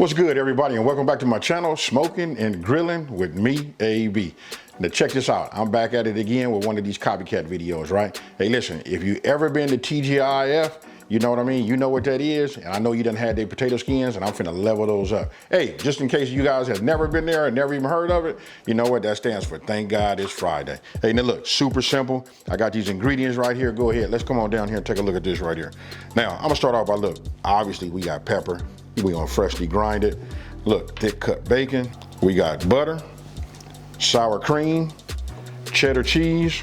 What's good, everybody, and welcome back to my channel, Smoking and Grilling with me, AB. Now check this out. I'm back at it again with one of these copycat videos, right? Hey, listen, if you ever been to TGIF, you know what I mean? You know what that is, and I know you done had their potato skins, and I'm finna level those up. Hey, just in case you guys have never been there and never even heard of it, you know what that stands for? Thank God it's Friday. Hey, now look, super simple. I got these ingredients right here. Go ahead, let's come on down here and take a look at this right here. Now, I'm gonna start off by, look, obviously we got pepper. We're gonna freshly grind it. Look, thick cut bacon. We got butter, sour cream, cheddar cheese,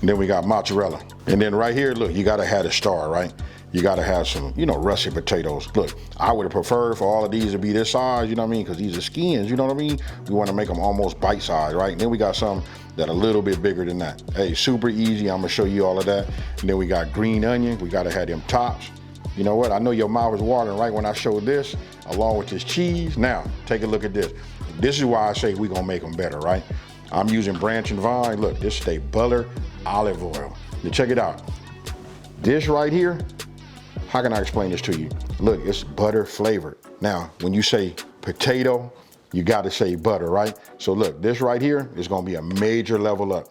and then we got mozzarella. And then right here, look, you gotta have a star, right? You gotta have some, russet potatoes. Look, I would have preferred for all of these to be this size, you know what I mean? Because these are skins, you know what I mean? We wanna make them almost bite size, right? And then we got some that are a little bit bigger than that. Hey, super easy, I'm gonna show you all of that. And then we got green onion, we gotta have them tops. You know what? I know your mouth is watering right when I showed this, along with this cheese. Now, take a look at this. This is why I say we're gonna make them better, right? I'm using Branch and Vine. Look, this is a butter olive oil. Now check it out. This right here, how can I explain this to you? Look, it's butter flavored. Now, when you say potato, you gotta say butter, right? So look, this right here is gonna be a major level up.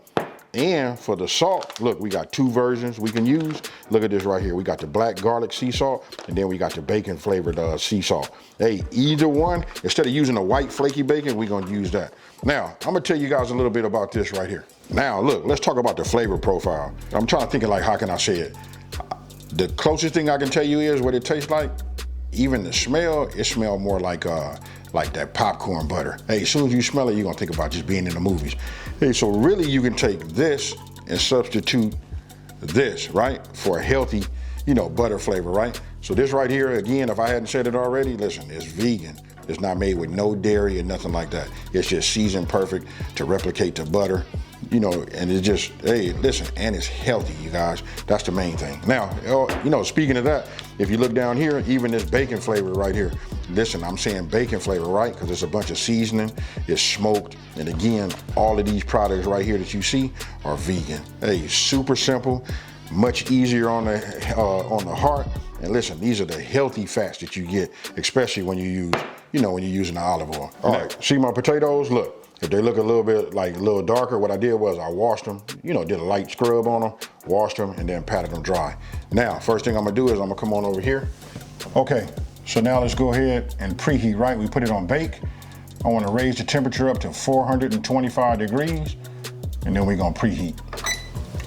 And for the salt, look, we got two versions we can use. Look at this right here. We got the black garlic sea salt, and then we got the bacon flavored sea salt. Hey, either one, instead of using a white flaky bacon, we're gonna use that. Now, I'm gonna tell you guys a little bit about this right here. Now, look, let's talk about the flavor profile. I'm trying to think of, like, how can I say it? The closest thing I can tell you is what it tastes like. Even the smell, it smells more like that popcorn butter. Hey, as soon as you smell it, you're gonna think about just being in the movies. Hey, so really you can take this and substitute this, right? For a healthy, butter flavor, right? So this right here, again, if I hadn't said it already, listen, it's vegan. It's not made with no dairy and nothing like that. It's just seasoned perfect to replicate the butter, and it's just, hey, listen, and it's healthy, you guys. That's the main thing. Now, speaking of that, if you look down here, even this bacon flavor right here, listen, I'm saying bacon flavor, right? Because it's a bunch of seasoning, it's smoked, and again, all of these products right here that you see are vegan. Hey, super simple, much easier on the heart. And listen, these are the healthy fats that you get, especially when you use, when you're using the olive oil. All right, see my potatoes? Look. If they look a little bit like a little darker, what I did was I washed them, did a light scrub on them, washed them, and then patted them dry. Now, first thing I'm gonna do is I'm gonna come on over here. Okay, so now let's go ahead and preheat, right? We put it on bake. I wanna raise the temperature up to 425 degrees, and then we're gonna preheat.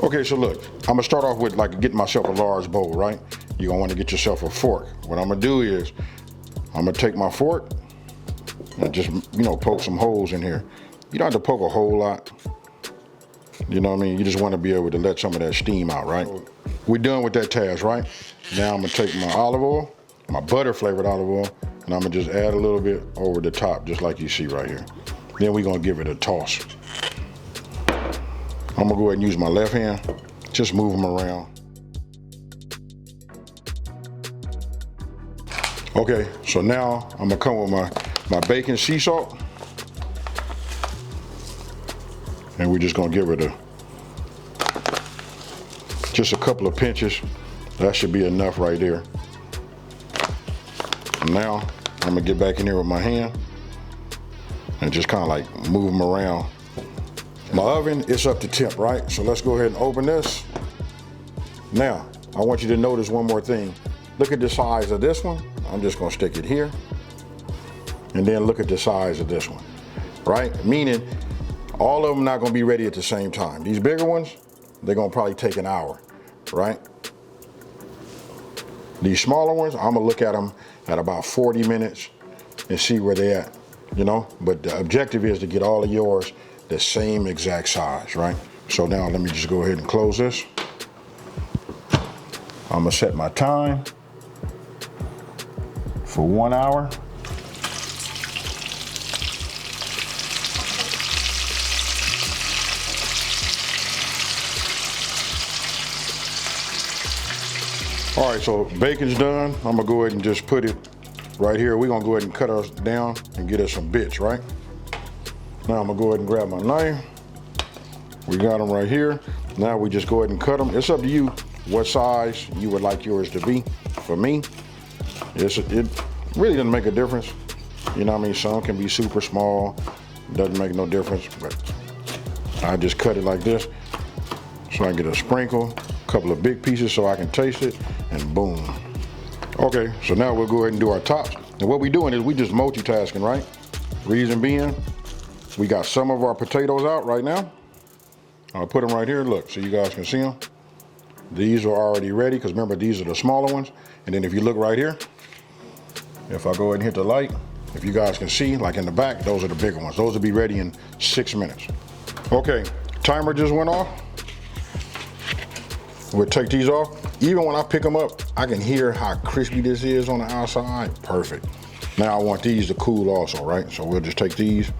Okay, so look, I'm gonna start off with getting myself a large bowl, right? You're gonna wanna get yourself a fork. What I'm gonna do is, I'm gonna take my fork and just, poke some holes in here. You don't have to poke a whole lot. You know what I mean? You just want to be able to let some of that steam out, right? We're done with that task, right? Now I'm gonna take my olive oil, my butter flavored olive oil, and I'm gonna just add a little bit over the top, just like you see right here. Then we're gonna give it a toss. I'm gonna go ahead and use my left hand, just move them around. Okay, so now I'm gonna come with my bacon sea salt. And we're just gonna give it just a couple of pinches. That should be enough right there. Now, I'm gonna get back in here with my hand and just kind of move them around. My oven is up to temp, right? So let's go ahead and open this. Now, I want you to notice one more thing. Look at the size of this one. I'm just gonna stick it here. And then look at the size of this one, right? Meaning, all of them not gonna be ready at the same time. These bigger ones, they're gonna probably take an hour, right? These smaller ones, I'm gonna look at them at about 40 minutes and see where they're at, But the objective is to get all of yours the same exact size, right? So now let me just go ahead and close this. I'm gonna set my time for 1 hour. All right, so bacon's done. I'm gonna go ahead and just put it right here. We're gonna go ahead and cut us down and get us some bits, right? Now I'm gonna go ahead and grab my knife. We got them right here. Now we just go ahead and cut them. It's up to you what size you would like yours to be. For me, it really doesn't make a difference. You know what I mean? Some can be super small, doesn't make no difference, but I just cut it like this so I get a sprinkle, a couple of big pieces so I can taste it, and boom. Okay, so now we'll go ahead and do our tops. And what we're doing is we just multitasking, right? Reason being, we got some of our potatoes out right now. I'll put them right here, look, so you guys can see them. These are already ready, because remember, these are the smaller ones. And then if you look right here, if I go ahead and hit the light, if you guys can see, like in the back, those are the bigger ones. Those will be ready in 6 minutes. Okay, timer just went off. We'll take these off. Even when I pick them up, I can hear how crispy this is on the outside. Perfect. Now I want these to cool also, right? So we'll just take these,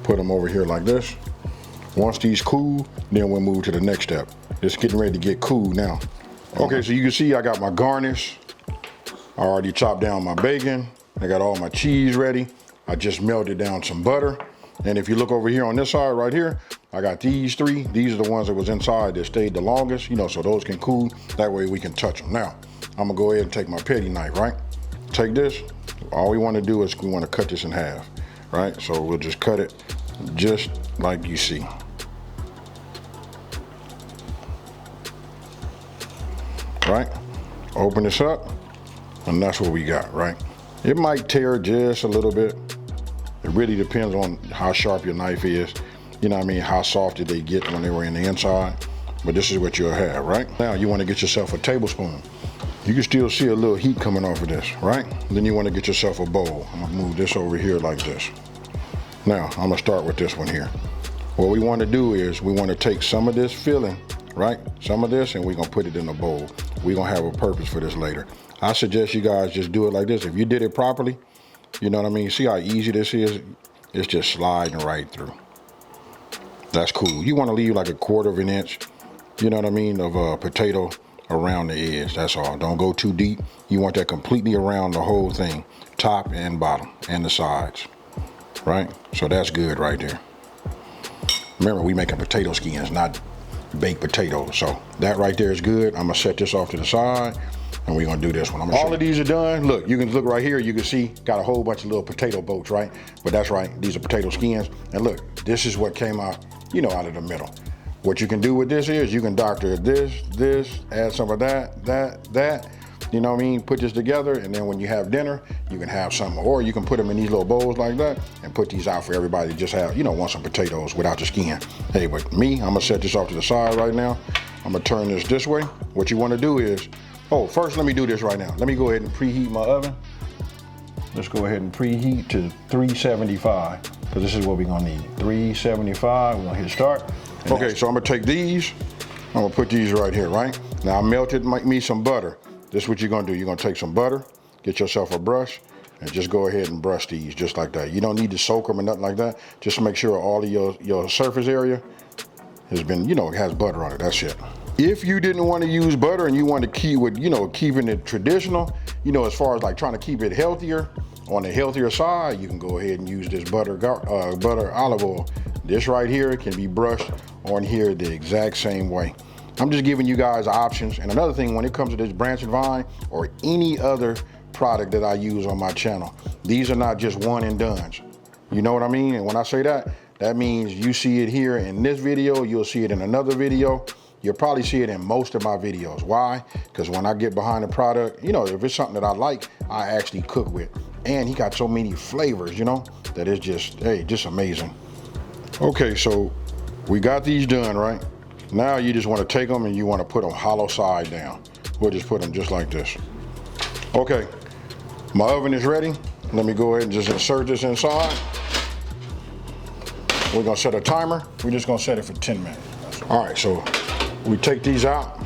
put them over here like this. Once these cool, then we'll move to the next step. It's getting ready to get cool now. Okay, so you can see I got my garnish. I already chopped down my bacon. I got all my cheese ready. I just melted down some butter. And if you look over here on this side right here, I got these three. These are the ones that was inside that stayed the longest, you know, so those can cool. That way we can touch them. Now, I'm gonna go ahead and take my petty knife, right? Take this. All we wanna do is we wanna cut this in half, right? So we'll just cut it just like you see. Right? Open this up, and that's what we got, right? It might tear just a little bit. It really depends on how sharp your knife is. You know what I mean? How soft did they get when they were in the inside? But this is what you'll have, right? Now you want to get yourself a tablespoon. You can still see a little heat coming off of this, right? Then you want to get yourself a bowl. I'm gonna move this over here like this. Now I'm gonna start with this one here. What we want to do is we want to take some of this filling, right? Some of this, and we're gonna put it in a bowl. We're gonna have a purpose for this later. I suggest you guys just do it like this. If you did it properly, you know what I mean? See how easy this is? It's just sliding right through. That's cool. You want to leave like 1/4 of an inch, you know what I mean, of a potato around the edge. That's all. Don't go too deep. You want that completely around the whole thing, top and bottom and the sides, right? So that's good right there. Remember, we making potato skins, not baked potatoes. So that right there is good. I'm gonna set this off to the side, and we're gonna do this one. All of these are done. Look, you can look right here. You can see got a whole bunch of little potato boats, right? But that's right. These are potato skins. And look, this is what came out, you know, out of the middle. What you can do with this is you can doctor this, add some of that. You know what I mean? Put this together, and then when you have dinner, you can have some, or you can put them in these little bowls like that and put these out for everybody to just have, you know, want some potatoes without the skin. Hey, but me, I'm gonna set this off to the side right now. I'm gonna turn this way. What you wanna do is, oh, first let me do this right now. Let me go ahead and preheat my oven. Let's go ahead and preheat to 375, because this is what we're gonna need. 375, we're gonna hit start. Okay, so I'm gonna take these, I'm gonna put these right here, right? Now I melted me some butter. This is what you're gonna do. You're gonna take some butter, get yourself a brush, and just go ahead and brush these just like that. You don't need to soak them or nothing like that. Just make sure all of your surface area has been, you know, it has butter on it, that's it. If you didn't want to use butter and you want to keep with, you know, keeping it traditional, you know, as far as like trying to keep it healthier, on the healthier side, you can go ahead and use this butter olive oil. This right here can be brushed on here the exact same way. I'm just giving you guys options. And another thing, when it comes to this branch and vine or any other product that I use on my channel, these are not just one and dones. You know what I mean? And when I say that, that means you see it here in this video, you'll see it in another video. You'll probably see it in most of my videos. Why? Because when I get behind the product, you know, if it's something that I like, I actually cook with. And he got so many flavors, you know, that it's just, hey, just amazing. Okay, so we got these done, right? Now you just want to take them and you want to put them hollow side down. We'll just put them just like this. Okay, my oven is ready. Let me go ahead and just insert this inside. We're gonna set a timer. We're just gonna set it for 10 minutes. All right, so we take these out,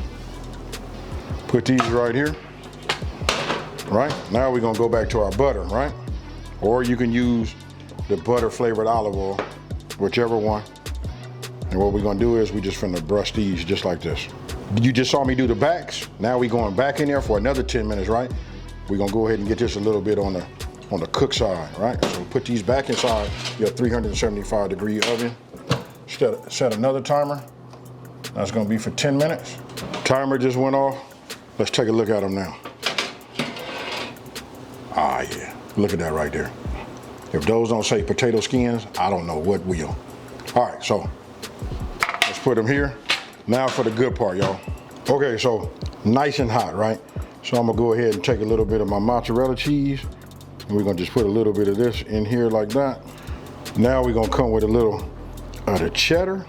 put these right here, right? Now we're gonna go back to our butter, right? Or you can use the butter flavored olive oil, whichever one. And what we're gonna do is we just finna brush these just like this. You just saw me do the backs. Now we going back in there for another 10 minutes, right? We're gonna go ahead and get this a little bit on the cook side, right? So we put these back inside your 375-degree oven. Set another timer. That's gonna be for 10 minutes. Timer just went off. Let's take a look at them now. Ah, yeah, look at that right there. If those don't say potato skins, I don't know what will. All right, so let's put them here. Now for the good part, y'all. Okay, so nice and hot, right? So I'm gonna go ahead and take a little bit of my mozzarella cheese, and we're gonna just put a little bit of this in here like that. Now we're gonna come with a little of the cheddar.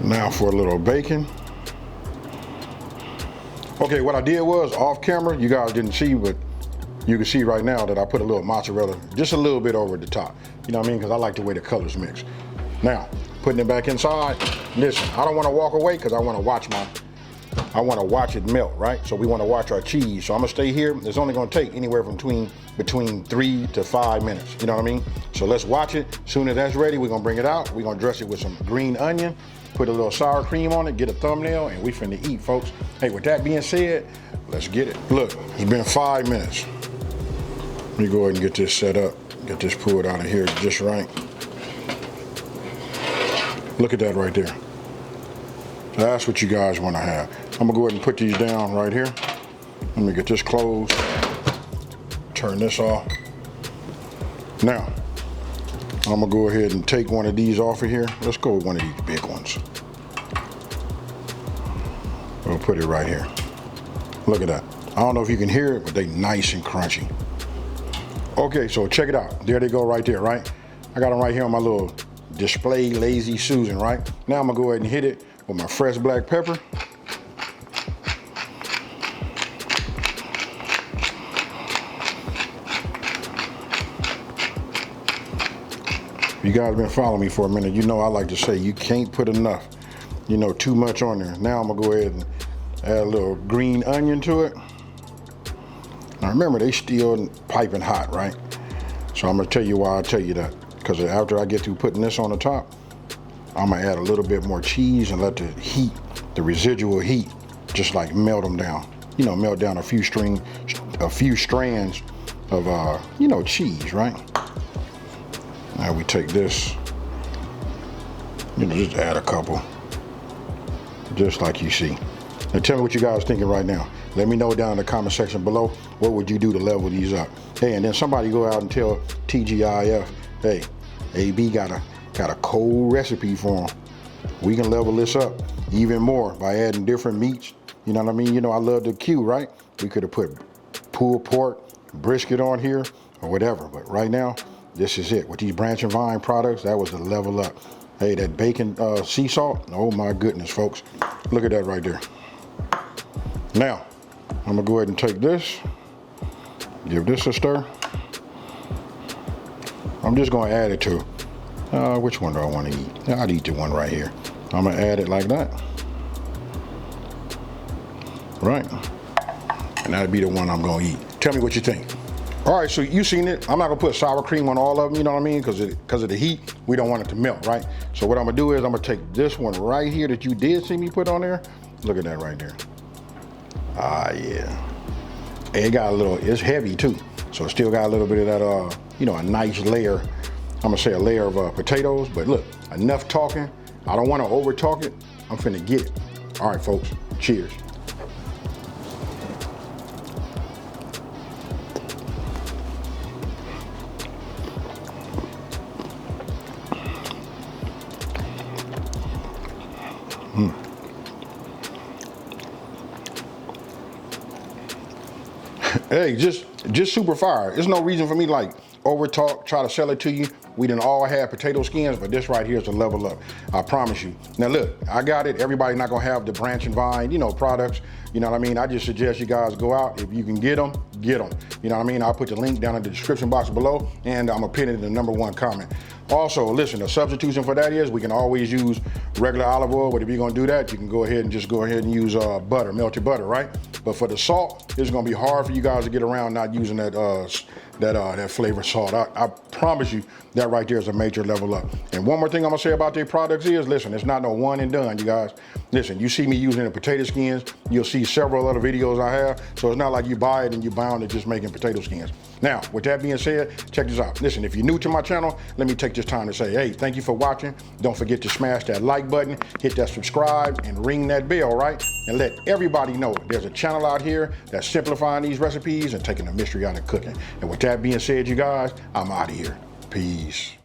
Now for a little bacon. Okay, what I did was off camera, you guys didn't see, but you can see right now that I put a little mozzarella, just a little bit over the top. You know what I mean? Because I like the way the colors mix. Now, putting it back inside. Listen, I don't want to walk away because I want to watch it melt, right? So we want to watch our cheese. So I'm gonna stay here. It's only gonna take anywhere from between 3 to 5 minutes. You know what I mean? So let's watch it. As soon as that's ready, we're gonna bring it out. We're gonna dress it with some green onion, put a little sour cream on it, get a thumbnail, and we finna eat, folks. Hey, with that being said, let's get it. Look, it's been 5 minutes. Let me go ahead and get this set up, get this pulled out of here just right. Look at that right there. That's what you guys want to have. I'm gonna go ahead and put these down right here. Let me get this closed. Turn this off. Now, I'm gonna go ahead and take one of these off of here. Let's go with one of these big ones. We'll put it right here. Look at that. I don't know if you can hear it, but they nice and crunchy. Okay, so check it out. There they go right there, right? I got them right here on my little display Lazy Susan, right? Now I'm gonna go ahead and hit it with my fresh black pepper. You guys been following me for a minute. You know I like to say you can't put enough, too much on there. Now I'm gonna go ahead and add a little green onion to it. Now remember, they still piping hot, right? So I'm gonna tell you why I tell you that. Because after I get through putting this on the top, I'm gonna add a little bit more cheese and let the heat, the residual heat, just like melt them down. Melt down a few strands of, cheese, right? Now we take this, just add a couple, just like you see. Now tell me what you guys thinking right now. Let me know down in the comment section below, what would you do to level these up? Hey, and then somebody go out and tell TGIF, hey, AB got a cold recipe for them. We can level this up even more by adding different meats. You know what I mean? I love the Q, right? We could have put pulled pork, brisket on here, or whatever. But right now, this is it. With these Branch and Vine products, that was the level up. Hey, that bacon sea salt, oh my goodness, folks. Look at that right there. Now, I'm gonna go ahead and take this, give this a stir. I'm just gonna add it to, which one do I wanna eat? I'd eat the one right here. I'm gonna add it like that. Right, and that'd be the one I'm gonna eat. Tell me what you think. All right, so you seen it. I'm not gonna put sour cream on all of them, you know what I mean? Because of the heat, we don't want it to melt, right? So what I'm gonna do is I'm gonna take this one right here that you did see me put on there. Look at that right there. Ah, yeah. And it got a little, it's heavy too. So it still got a little bit of that, a nice layer. I'm gonna say a layer of potatoes, but look, enough talking. I don't wanna over talk it. I'm finna get it. All right, folks, cheers. Hey, just super fire. There's no reason for me like over talk, try to sell it to you. We didn't all have potato skins, but this right here is a level up. I promise you. Now look, I got it. Everybody not gonna have the Branch and Vine, products. You know what I mean? I just suggest you guys go out. If you can get them, get them. You know what I mean? I'll put the link down in the description box below, and I'm gonna pin it in the #1 comment. Also, listen, the substitution for that is we can always use regular olive oil, but if you're gonna do that, you can go ahead and use butter, melted butter, right? But for the salt, it's gonna be hard for you guys to get around not using that flavored salt. I promise you that right there is a major level up. And one more thing I'm gonna say about their products is, listen, it's not no one and done, you guys. Listen, you see me using the potato skins, you'll see several other videos I have, so it's not like you buy it and you're bound to just making potato skins. Now, with that being said, check this out. Listen, if you're new to my channel, let me take this time to say, hey, thank you for watching. Don't forget to smash that like button, hit that subscribe, and ring that bell, right? And let everybody know there's a channel out here that's simplifying these recipes and taking the mystery out of cooking. And with that being said, you guys, I'm out of here. Peace.